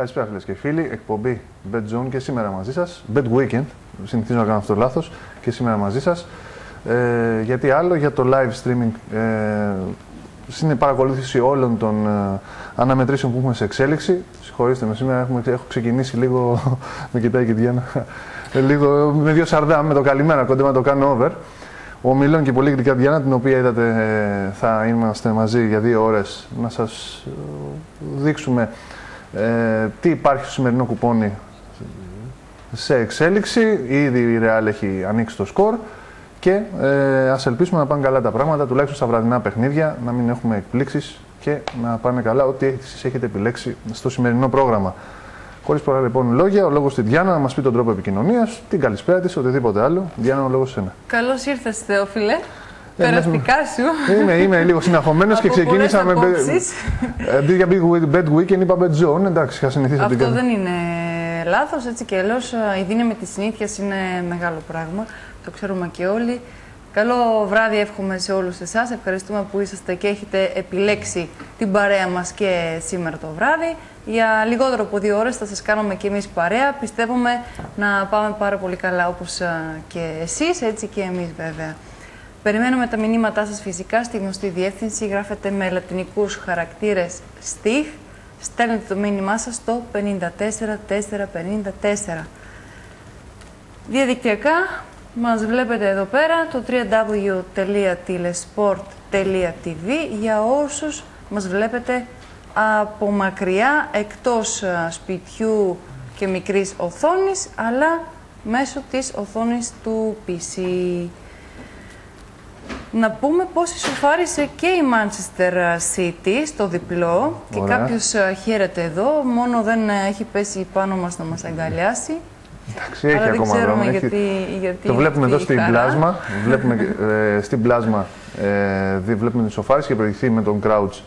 Καλησπέρα φίλες και φίλοι, εκπομπή Bet Zone και σήμερα μαζί σας, Bet Weekend, συνηθίζω να κάνω αυτό το λάθος, και σήμερα μαζί σας, γιατί άλλο για το live streaming, στην παρακολούθηση όλων των αναμετρήσεων που έχουμε σε εξέλιξη. Συγχωρήστε με, σήμερα έχω ξεκινήσει λίγο, με κοιτάει και η Διάννα, λίγο με δύο σαρδά, με το καλημέρα, κοντά να το κάνω over. Ο Μιλών και πολύ γλυκά Διάννα, την οποία είδατε θα είμαστε μαζί για 2 ώρες να σας δείξουμε τι υπάρχει στο σημερινό κουπόνι σε εξέλιξη. Ήδη η Real έχει ανοίξει το σκορ και ας ελπίσουμε να πάνε καλά τα πράγματα, τουλάχιστον στα βραδινά παιχνίδια, να μην έχουμε εκπλήξεις και να πάνε καλά ό,τι εσείς έχετε επιλέξει στο σημερινό πρόγραμμα. Χωρίς πολλά λοιπόν λόγια, ο λόγος στη Διάννα να μας πει τον τρόπο επικοινωνίας, την καλησπέρα της, οτιδήποτε άλλο. Διάννα, ο λόγος σε σένα. Καλώς ήρθες, Θεόφιλε. Περαστικά σου. Είμαι λίγο συναχωμένος και ξεκίνησα με. Αντί για Bet Weekend, είπα Bet Zone. Εντάξει, είχα συνηθίσει αυτό. Αυτό δεν είναι λάθος, έτσι και αλλιώς. Η δύναμη της συνήθειας είναι μεγάλο πράγμα. Το ξέρουμε και όλοι. Καλό βράδυ εύχομαι σε όλους εσάς. Ευχαριστούμε που είσαστε και έχετε επιλέξει την παρέα μας και σήμερα το βράδυ. Για λιγότερο από 2 ώρες θα σας κάνουμε και εμείς παρέα. Πιστεύουμε να πάμε πάρα πολύ καλά, όπως και εσείς, έτσι και εμείς βέβαια. Περιμένουμε τα μηνύματά σας φυσικά στη γνωστή διεύθυνση. Γράφετε με λατινικούς χαρακτήρες STIG. Στέλνετε το μήνυμά σας στο 54454. Διαδικτυακά μας βλέπετε εδώ πέρα το www.telesport.tv για όσους μας βλέπετε από μακριά, εκτός σπιτιού και μικρής οθόνης, αλλά μέσω της οθόνης του PC. Να πούμε πως ισοφάρισε και η Manchester City στο διπλό. Ωραία. Και κάποιος χαίρεται εδώ, μόνο δεν έχει πέσει πάνω μας να μας αγκαλιάσει. Εντάξει, έχει ακόμα δρόμο. Γιατί το βλέπουμε εδώ στην πλάσμα. Βλέπουμε στην πλάσμα, βλέπουμε την ισοφάριση και προηγηθεί με τον Crouch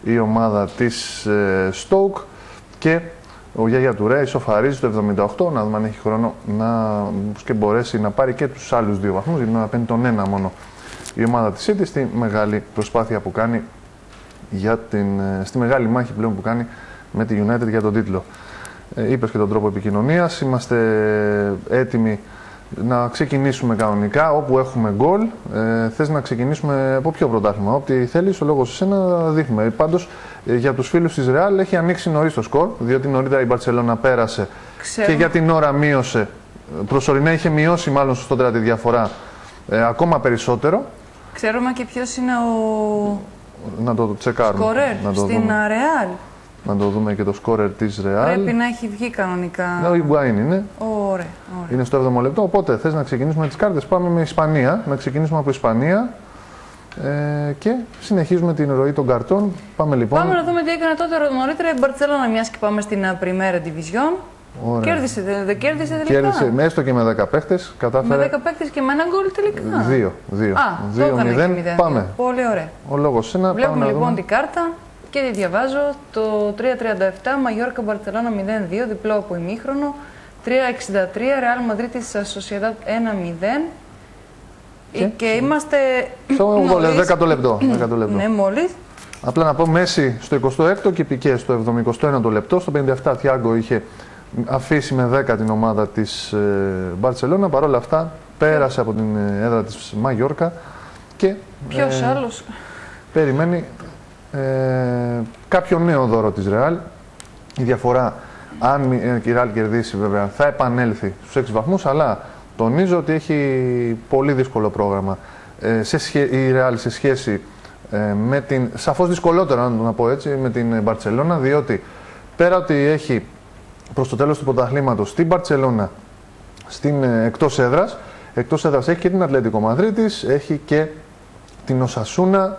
η ομάδα της Stoke και ο Γιάγια Τουρέ ισοφαρίζει το 78, να δούμε αν έχει χρόνο και μπορέσει να πάρει και τους άλλους 2 βαθμούς, γιατί να παίρνει τον 1 μόνο η ομάδα της City στη μεγάλη προσπάθεια που κάνει στη μεγάλη μάχη πλέον που κάνει με τη United για τον τίτλο. Είπες και τον τρόπο επικοινωνίας, είμαστε έτοιμοι να ξεκινήσουμε κανονικά όπου έχουμε γκολ. Θες να ξεκινήσουμε από ποιο πρωτάθλημα? Ό,τι θέλεις, ο λόγος σε εσένα δείχνουμε. Πάντως για τους φίλους της Real έχει ανοίξει νωρίς το σκορ, διότι νωρίτερα η Μπαρτσελόνα πέρασε. Και για την ώρα μείωσε. Προσωρινά είχε μειώσει μάλλον σωστότερα τη διαφορά ακόμα περισσότερο. Ξέρουμε και ποιος είναι να το τσεκάρουμε. Σκορέρ στην Real. Να το δούμε και το σκόρερ της Real. Πρέπει να έχει βγει κανονικά. Ναι, ο Ιγκουάιν είναι. Ωραία. Είναι στο 7ο λεπτό. Οπότε θες να ξεκινήσουμε τις κάρτες? Πάμε με Ισπανία. Να ξεκινήσουμε από Ισπανία. Και συνεχίζουμε την ροή των καρτών. Πάμε λοιπόν. Πάμε να δούμε τι έκανε τότε νωρίτερα η Μπαρτσελόνα, μιας και πάμε στην Primera Division. Ωραία. Δεν κέρδισε τελικά? Κέρδισε έστω και με 10 παίχτες. Με 10 παίχτες και με ένα γκολ τελικά. 2-0. Πάμε. Πολύ ωραία. Ο λόγος σένα. Βλέπουμε λοιπόν την κάρτα και τη διαβάζω. Το 3-37 Μαγιόρκα Μπαρτσελόνα 0-2, διπλό από ημίχρονο. 3-63 Ρεάλ Μαδρίτης Σοσιεδάδ 1-0. Και είμαστε. Στο 10ο λεπτό. Ναι, μόλις. Απλά να πω, Μέση στο 26ο και Πικέ στο 71ο λεπτό. Στο 57 Θιάγκο είχε αφήσει με 10 την ομάδα της Μπαρτσελόνα. Παρ' όλα αυτά πέρασε από την έδρα της Μαγιόρκα και ποιος άλλος περιμένει κάποιο νέο δώρο της Real. Η διαφορά, αν η Real κερδίσει βέβαια, θα επανέλθει στους 6 βαθμούς, αλλά τονίζω ότι έχει πολύ δύσκολο πρόγραμμα η Real σε σχέση με την, σαφώς δυσκολότερο να πω έτσι, με την Μπαρτσελόνα, διότι πέρα ότι έχει προς το τέλος του πρωταθλήματος στην Μπαρτσελόνα εκτός έδρας έχει και την Ατλέτικο Μαδρίτης, έχει και την Οσασούνα,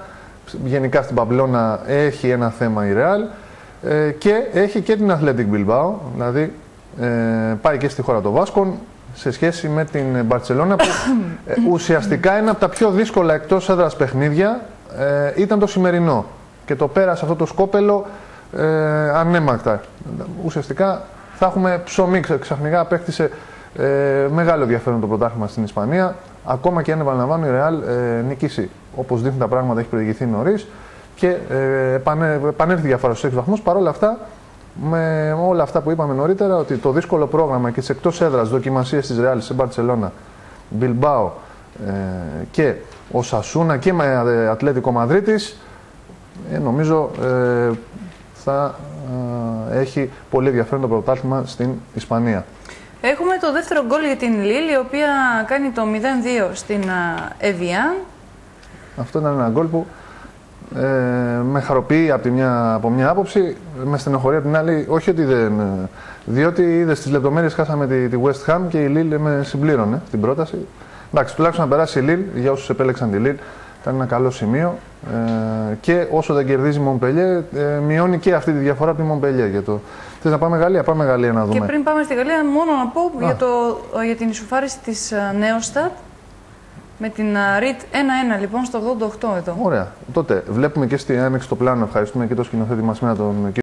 γενικά στην Παμπλώνα έχει ένα θέμα η Real και έχει και την Athletic Bilbao, δηλαδή πάει και στη χώρα των Βάσκων σε σχέση με την Μπαρτσελόνα που ουσιαστικά ένα από τα πιο δύσκολα εκτός έδρας παιχνίδια ήταν το σημερινό και το πέρασε αυτό το σκόπελο ανέμακτα. Ουσιαστικά θα έχουμε ψωμί, ξαφνικά απέκτησε μεγάλο ενδιαφέρον το πρωτάθλημα στην Ισπανία. Ακόμα και αν επαναλαμβάνω η Real νικήσει. Όπως δείχνουν τα πράγματα, έχει προηγηθεί νωρίς και επανέλθει διαφορά στους 6 βαθμούς. Παρ' όλα αυτά με όλα αυτά που είπαμε νωρίτερα, ότι το δύσκολο πρόγραμμα και τις εκτός έδρας δοκιμασίες της Ρεάλ σε Μπαρτσελώνα, Μπιλμπάο και ο Σασούνα και με Ατλέτικο Μαδρίτης, νομίζω θα έχει πολύ ενδιαφέρον το πρωτάθλημα στην Ισπανία. Έχουμε το δεύτερο γκολ για την Λίλ, η οποία κάνει το 0-2 στην Εβιάν. Αυτό ήταν ένα γκολ που με χαροποιεί από μια άποψη, με στενοχωρεί από την άλλη, όχι ότι δεν. Διότι είδε στις λεπτομέρειες χάσαμε τη West Ham και η Lille με συμπλήρωνε την πρόταση. Εντάξει, τουλάχιστον να περάσει η Lille, για όσους επέλεξαν τη Lille, ήταν ένα καλό σημείο. Και όσο δεν κερδίζει η Μομπελιέ, μειώνει και αυτή τη διαφορά από τη Μομπελιέ. Θες να πάμε Γαλλία, πάμε Γαλλία να δούμε. Και πριν πάμε στη Γαλλία, μόνο να πω για την ισοφάριση της Νέοστατ. Με την ΡΙΤ 1-1 λοιπόν στο 88 εδώ. Ωραία. Τότε βλέπουμε και στη άνοιξη το πλάνο. Ευχαριστούμε και το σκηνοθέτη μας, τον